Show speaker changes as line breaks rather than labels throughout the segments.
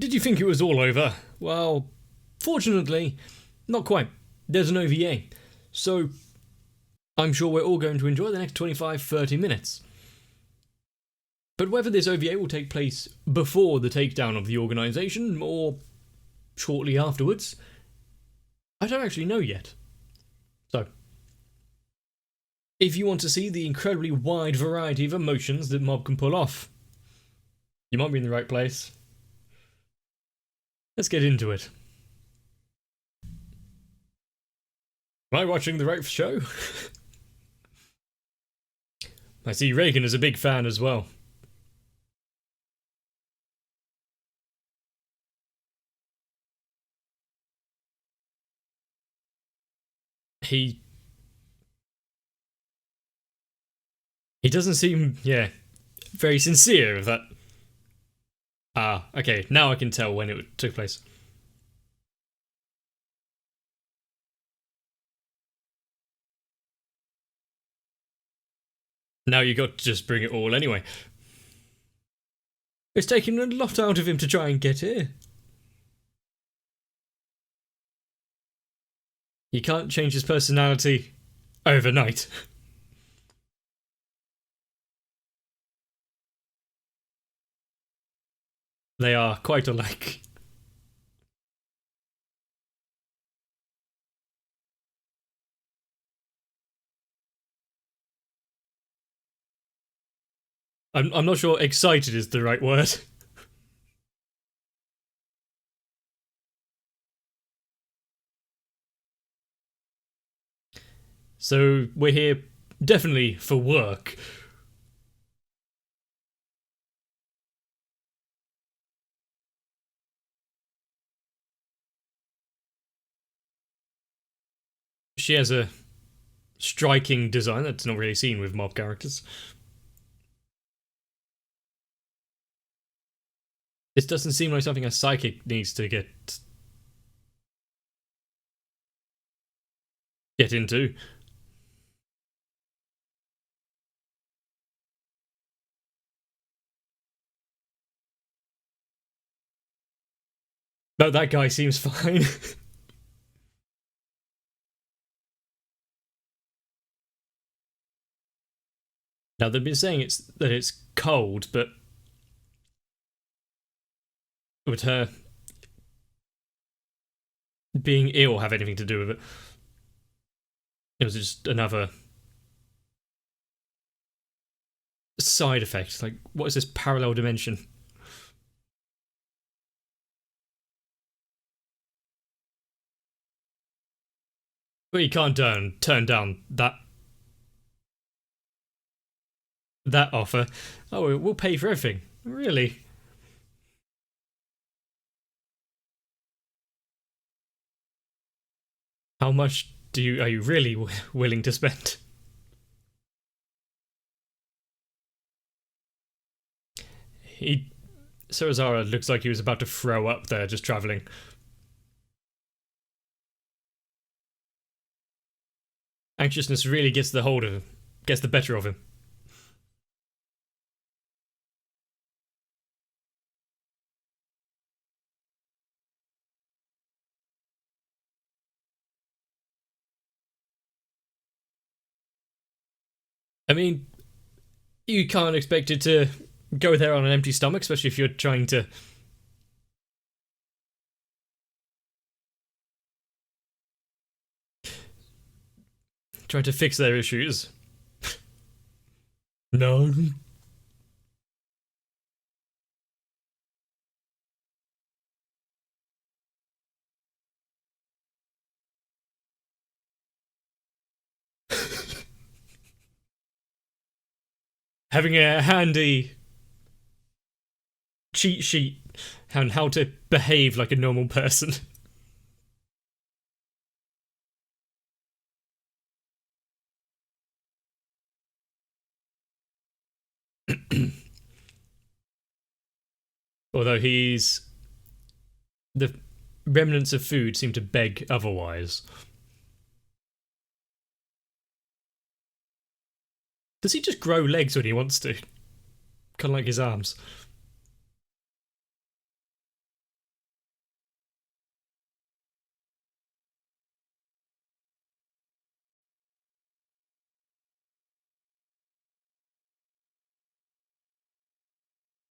did you think it was all over? Well, fortunately, not quite. There's an OVA. So, I'm sure we're all going to enjoy the next 25-30 minutes. But whether this OVA will take place before the takedown of the organisation, or shortly afterwards, I don't actually know yet. So, if you want to see the incredibly wide variety of emotions that Mob can pull off, you might be in the right place. Let's get into it. Am I watching the right show? I see Reagan is a big fan as well. He doesn't seem, very sincere of that. Ah, okay, now I can tell when it took place. Now you got to just bring it all anyway. It's taken a lot out of him to try and get here. He can't change his personality overnight. They are quite alike. I'm not sure excited is the right word. So we're here definitely for work. She has a striking design that's not really seen with mob characters. This doesn't seem like something a psychic needs to get into. But that guy seems fine. Now they've been saying that it's cold, but would her being ill have anything to do with it? It was just another side effect. Like, what is this parallel dimension? Well, you can't turn down that offer. Oh, we'll pay for everything. Really? How much are you really willing to spend? Sarazara looks like he was about to throw up there just travelling. Anxiousness really gets the better of him. I mean, you can't expect it to go there on an empty stomach, especially if you're trying to fix their issues. No. Having a handy cheat sheet on how to behave like a normal person. Although the remnants of food seem to beg otherwise. Does he just grow legs when he wants to? Kind of like his arms.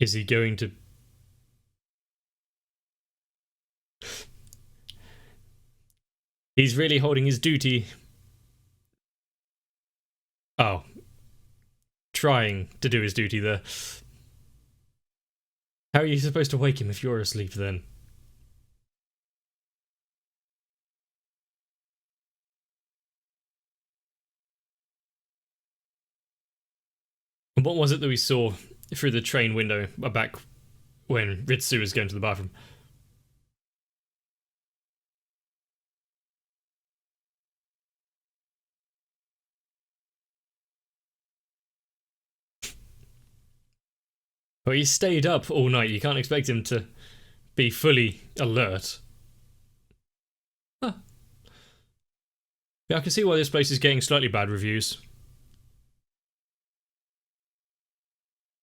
Is he going to... He's really holding his duty. Oh. Trying to do his duty there. How are you supposed to wake him if you're asleep then? And what was it that we saw through the train window back when Ritsu was going to the bathroom? Well, he stayed up all night. You can't expect him to be fully alert. Huh. Yeah, I can see why this place is getting slightly bad reviews.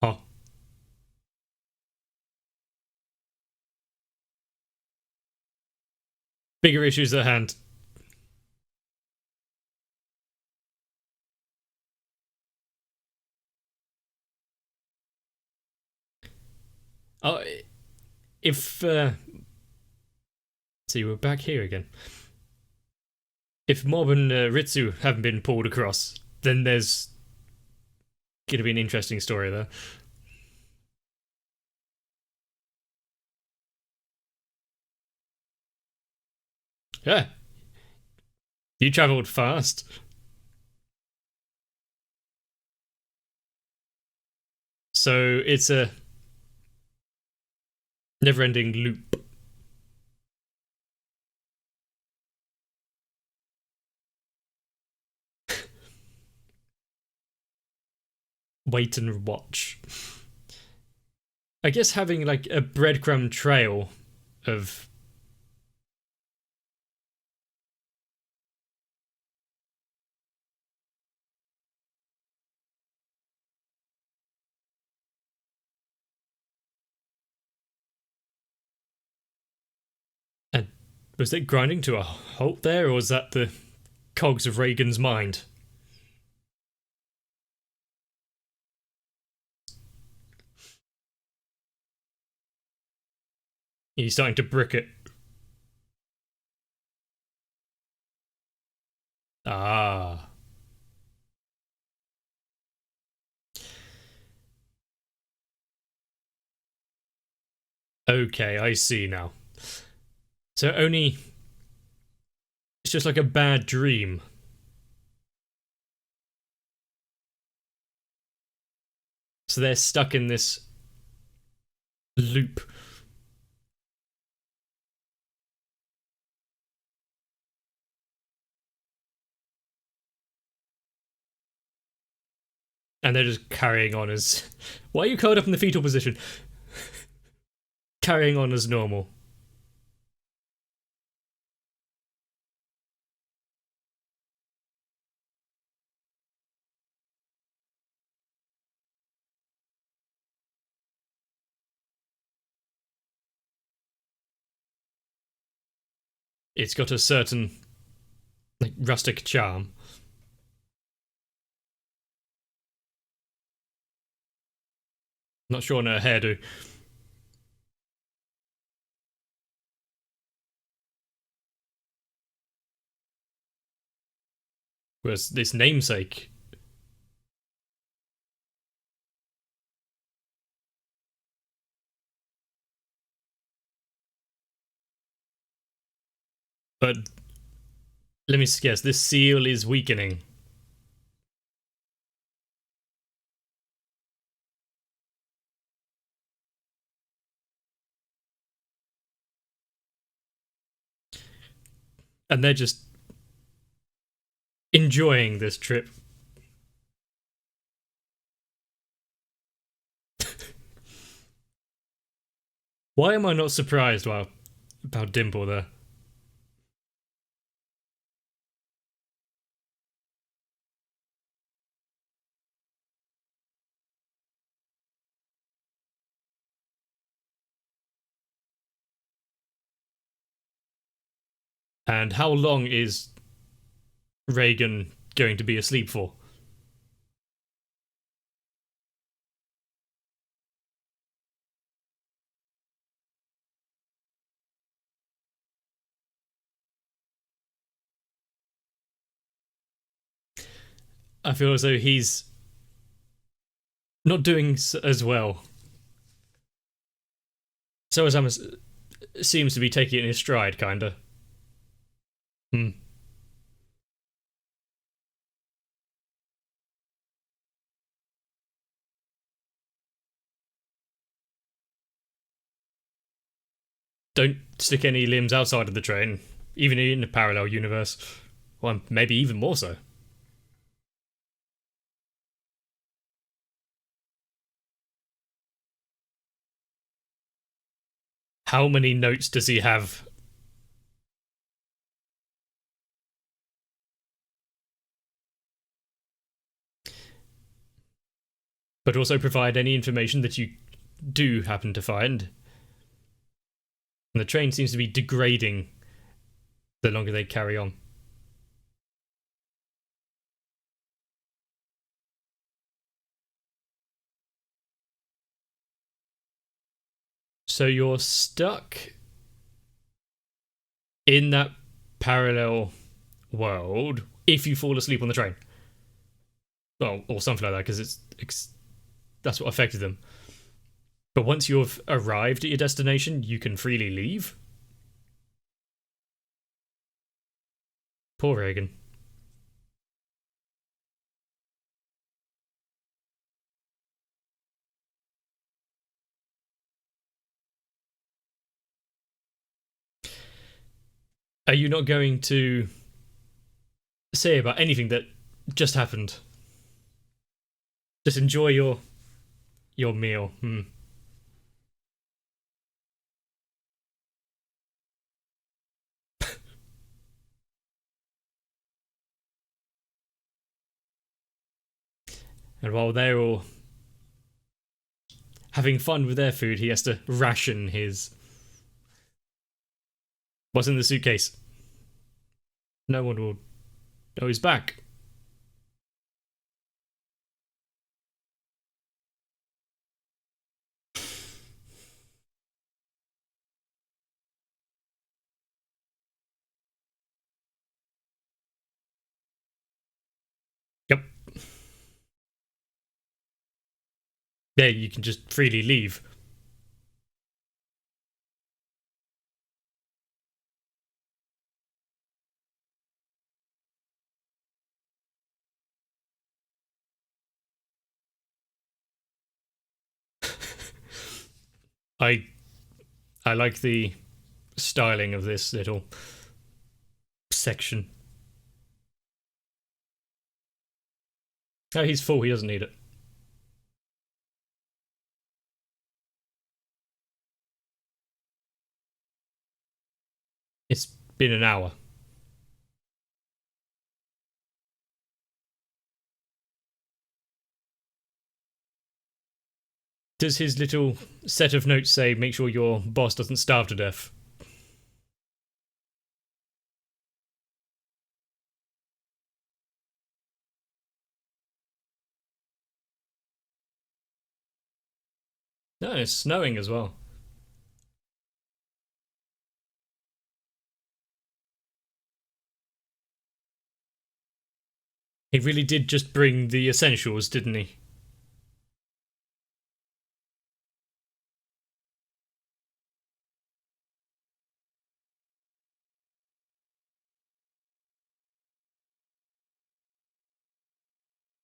Huh. Bigger issues at hand. Oh, if see, we're back here again. If Mob and Ritsu haven't been pulled across, then there's going to be an interesting story there. Yeah, you travelled fast. So it's a never-ending loop. Wait and watch. I guess having like a breadcrumb trail of and was it grinding to a halt there, or was that the cogs of Reagan's mind? He's starting to brick it. Ah. Okay, I see now. So only... It's just like a bad dream. So they're stuck in this loop. And they're just carrying on as... Why are you curled up in the fetal position? Carrying on as normal. It's got a certain like rustic charm. Not sure on her hairdo. Whereas this namesake. But let me guess, this seal is weakening. And they're just enjoying this trip. Why am I not surprised about Dimple there? And how long is Reagan going to be asleep for? I feel as though he's not doing as well. So Osamu seems to be taking it in his stride, kinda. Hmm. Don't stick any limbs outside of the train, even in a parallel universe. Well, maybe even more so. How many notes does he have? But also provide any information that you do happen to find. And the train seems to be degrading the longer they carry on. So you're stuck in that parallel world if you fall asleep on the train. Well, or something like that, because that's what affected them. But once you've arrived at your destination, you can freely leave. Poor Reagan. Are you not going to say about anything that just happened? Just enjoy your meal. Hmm. And while they're all having fun with their food, he has to ration his. What's in the suitcase? No one will know he's back. Yep. There, you can just freely leave. I I like the styling of this little section. Oh, he's full. He doesn't need it. It's been an hour. Does his little set of notes say, make sure your boss doesn't starve to death? No, it's snowing as well. He really did just bring the essentials, didn't he?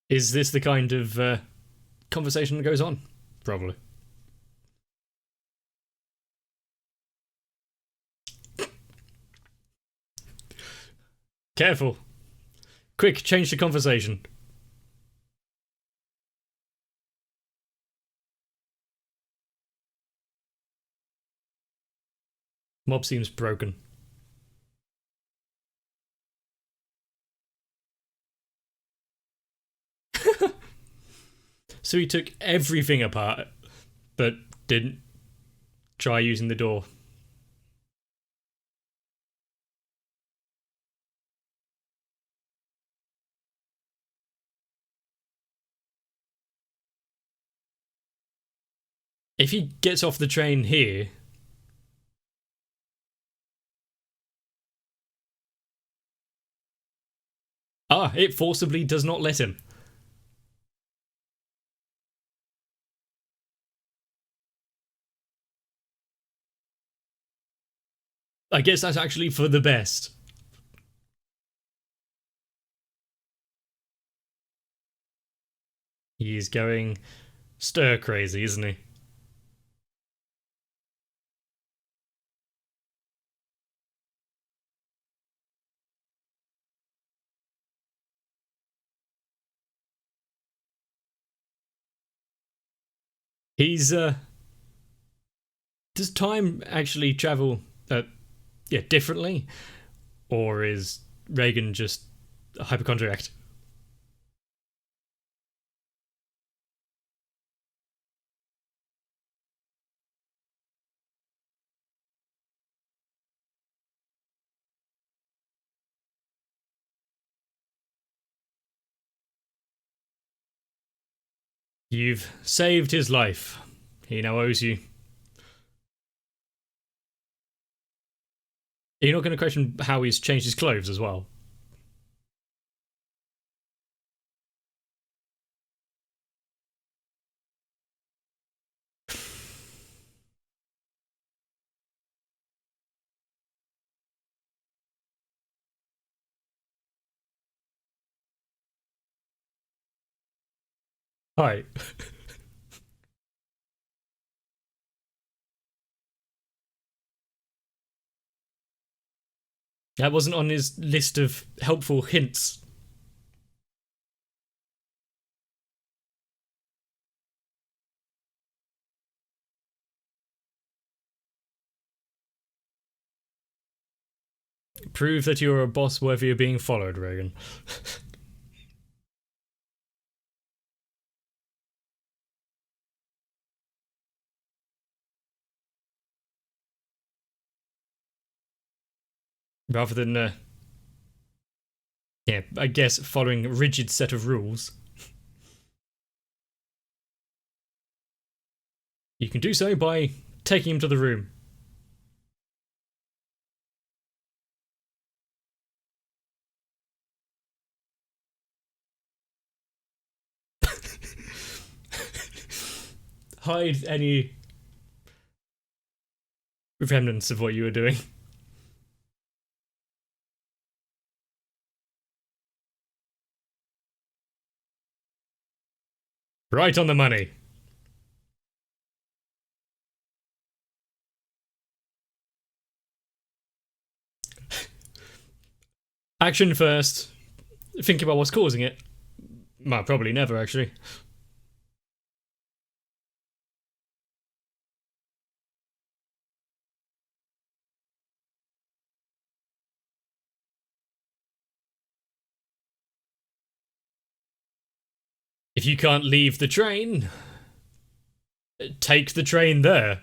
Is this the kind of conversation that goes on? Probably. Careful. Quick, change the conversation. Mob seems broken. So he took everything apart, but didn't try using the door. If he gets off the train here. Ah, it forcibly does not let him. I guess that's actually for the best. He's going stir crazy, isn't he? He's does time actually travel yeah, differently? Or is Reagan just a hypochondriac? You've saved his life. He now owes you. You're not going to question how he's changed his clothes as well. Hi. That wasn't on his list of helpful hints. Prove that you're a boss worthy of being followed, Reagan. Rather than, yeah, I guess following a rigid set of rules. You can do so by taking him to the room. Hide any remnants of what you were doing. Right on the money. Action first. Think about what's causing it. Well, probably never, actually. If you can't leave the train, take the train there.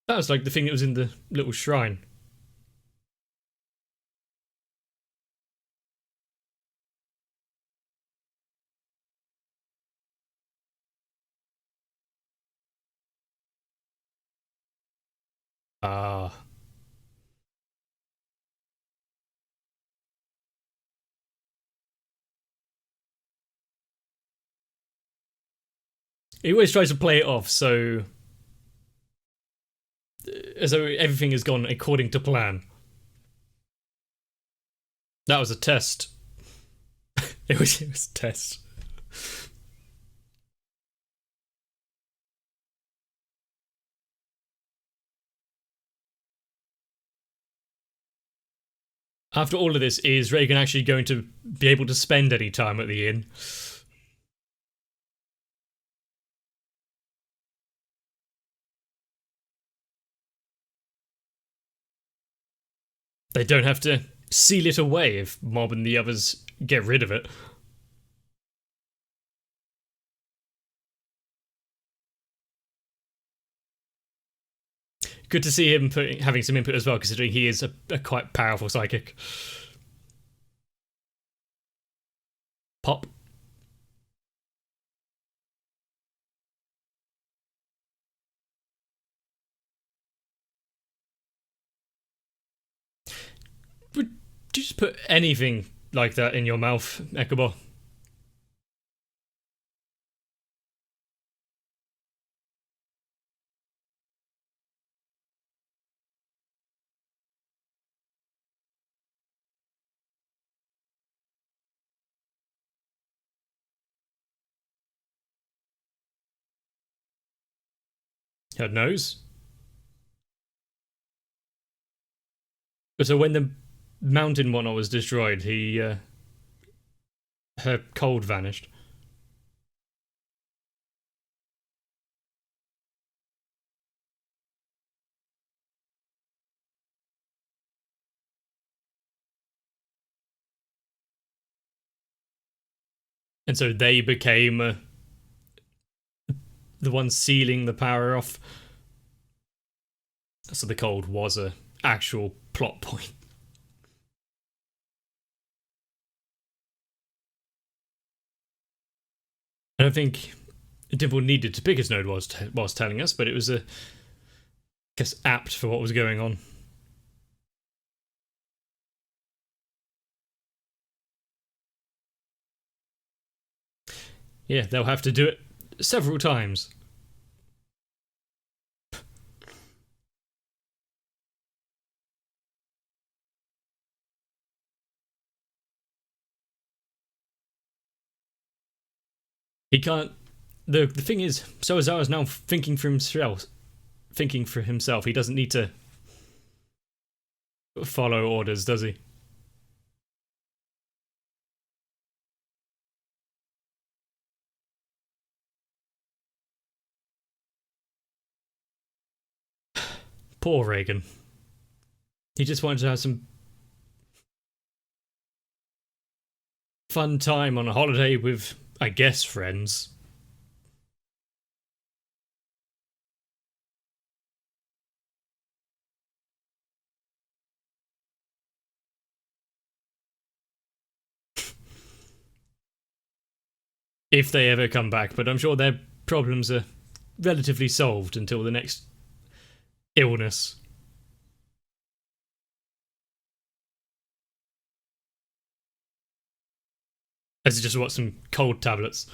That was like the thing that was in the little shrine. Ah. He always tries to play it off so as though everything has gone according to plan. That was a test. It was a test. After all of this, is Reagan actually going to be able to spend any time at the inn? They don't have to seal it away if Mob and the others get rid of it. Good to see him having some input as well, considering he is a quite powerful psychic. Pop. Would you just put anything like that in your mouth, Ekabo? Her nose. So when the mountain whatnot was destroyed, her cold vanished. And so they became the ones sealing the power off. So the cold was a actual plot point. I don't think Dimple needed to pick his node whilst telling us, but it was guess apt for what was going on. Yeah, they'll have to do it several times. He can't. The thing is, Soazawa's now thinking for himself. Thinking for himself. He doesn't need to follow orders, does he? Poor Reagan. He just wanted to have some fun time on a holiday with, I guess, friends. If they ever come back, but I'm sure their problems are relatively solved until the next illness. As just what, some cold tablets.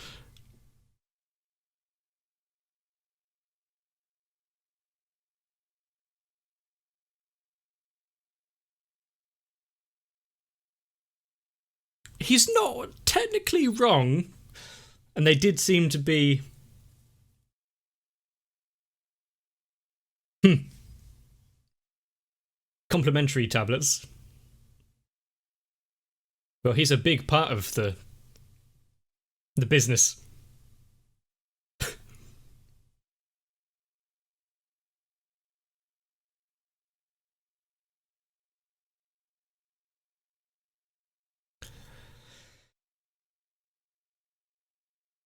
He's not technically wrong, and they did seem to be complementary tablets. Well, he's a big part of the business.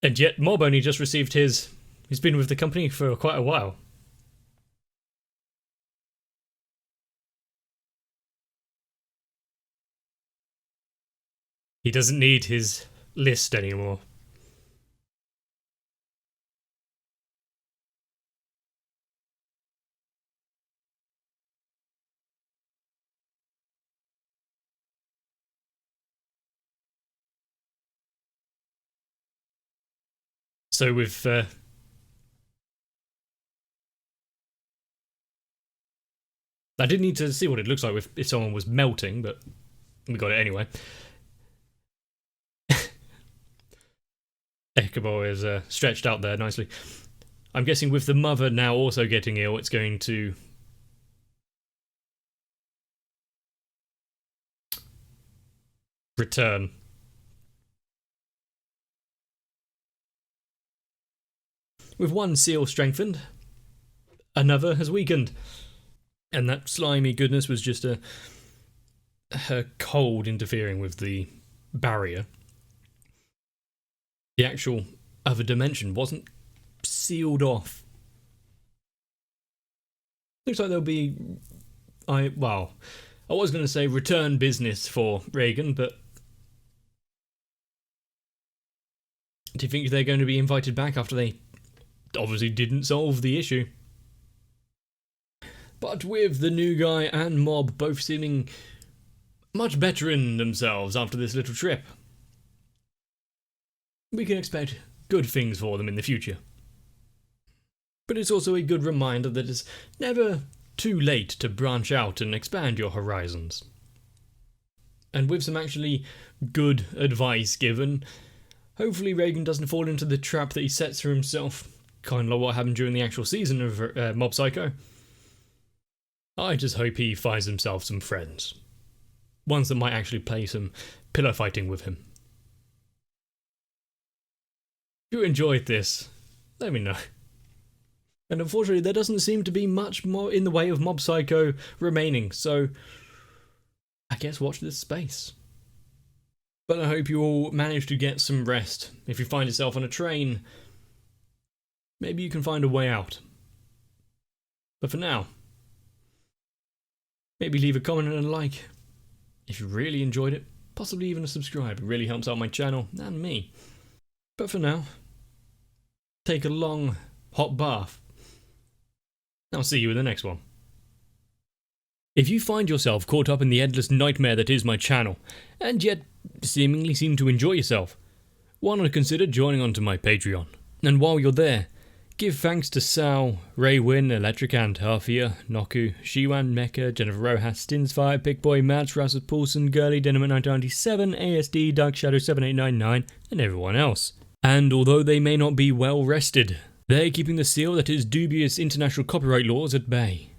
And yet Mob only just received his. He's been with the company for quite a while. He doesn't need his list anymore. So with I didn't need to see what it looks like if someone was melting, but we got it anyway. Ekubo is stretched out there nicely. I'm guessing with the mother now also getting ill, it's going to return. With one seal strengthened, another has weakened. And that slimy goodness was just her cold interfering with the barrier. The actual other dimension wasn't sealed off. Looks like there'll be... I was going to say return business for Reagan, but... do you think they're going to be invited back after they obviously didn't solve the issue? But with the new guy and Mob both seeming much better in themselves after this little trip, we can expect good things for them in the future. But it's also a good reminder that it's never too late to branch out and expand your horizons. And with some actually good advice given, hopefully Reagan doesn't fall into the trap that he sets for himself kind of like what happened during the actual season of Mob Psycho. I just hope he finds himself some friends. Ones that might actually play some pillow fighting with him. If you enjoyed this, let me know. And unfortunately, there doesn't seem to be much more in the way of Mob Psycho remaining, so I guess watch this space. But I hope you all manage to get some rest. If you find yourself on a train, maybe you can find a way out. But for now, maybe leave a comment and a like. If you really enjoyed it, possibly even a subscribe. It really helps out my channel and me. But for now, take a long, hot bath. I'll see you in the next one. If you find yourself caught up in the endless nightmare that is my channel, and yet seemingly seem to enjoy yourself, why not consider joining onto my Patreon? And while you're there, give thanks to Sal, Raywin, Electric Ant, Harfia, Noku, Shiwan, Mecha, Jennifer Rojas, Stinsfire, Pickboy, Mads, Russell Paulson, Girly, Dynamite 1997, ASD, Dark Shadow 7899, and everyone else. And although they may not be well rested, they're keeping the seal that is dubious international copyright laws at bay.